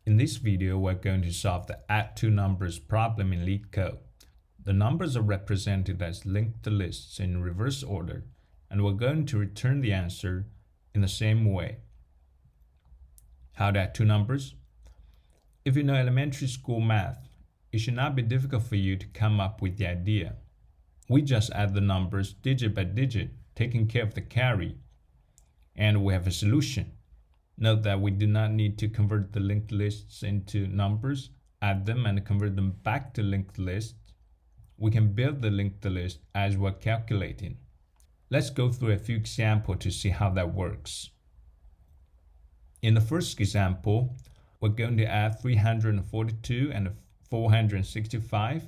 In this video, we're going to solve the add two numbers problem in LeetCode. The numbers are represented as linked lists in reverse order, and we're going to return the answer in the same way. How to add two numbers? If you know elementary school math, it should not be difficult for you to come up with the idea. We just add the numbers digit by digit, taking care of the carry, and we have a solution. Note that we do not need to convert the linked lists into numbers, add them and convert them back to linked lists. We can build the linked list as we're calculating. Let's go through a few examples to see how that works. In the first example, we're going to add 342 and 465.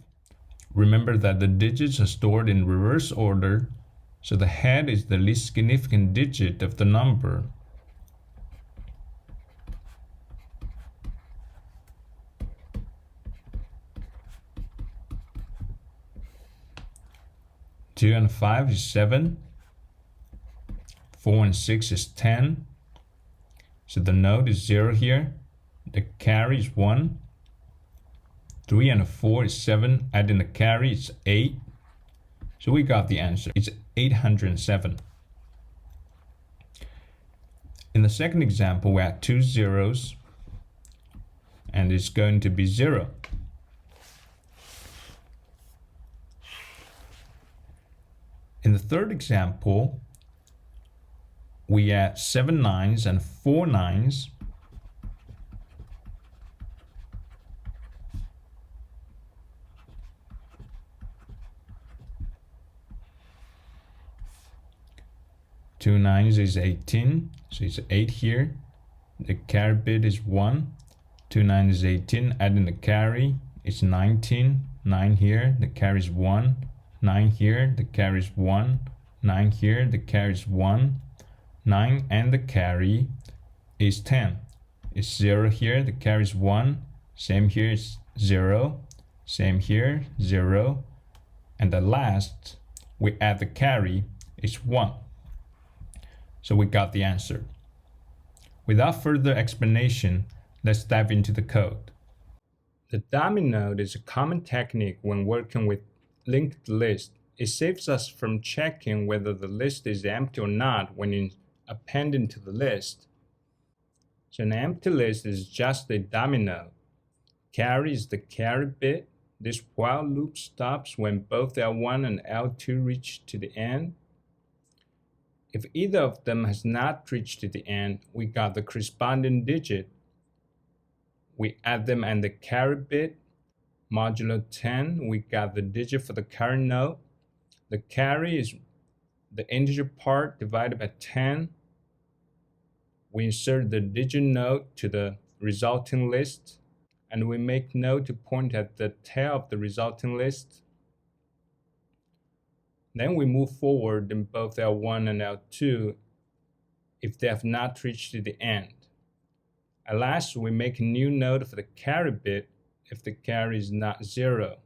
Remember that the digits are stored in reverse order, so the head is the least significant digit of the number. Two and 5 is 7. 4 and 6 is 10. So the node is 0 here. The carry is 1. 3 and 4 is 7. Adding the carry is 8. So we got the answer. It's 807. In the second example, we add two zeros, and it's going to be 0. In the third example, we add 7 nines and 4 nines. Two nines is 18, so it's 8 here. The carry bit is 1. 2 nines is 18, adding the carry, it's 19. 9 here, the carry is 1. 9 here, the carry is 1. 9 here, the carry is 1. 9 and the carry is 10. It's 0 here, the carry is 1. Same here is 0. Same here, 0. And the last, we add the carry, is 1. So we got the answer. Without further explanation, let's dive into the code. The dummy node is a common technique when working with linked list. It saves us from checking whether the list is empty or not when appending to the list. So an empty list is just a dummy node. Carry is the carry bit. This while loop stops when both L1 and L2 reach to the end. If either of them has not reached to the end, we got the corresponding digit. We add them and the carry bit. Modulo 10, we got the digit for the current node. The carry is the integer part divided by 10. We insert the digit node to the resulting list, and we make node to point at the tail of the resulting list. Then we move forward in both L1 and L2 if they have not reached to the end. At last, we make a new node for the carry bit if the carry is not 0.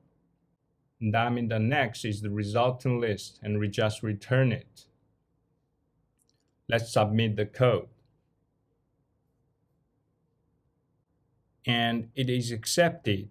That means the next is the resulting list, and we just return it. Let's submit the code. And it is accepted.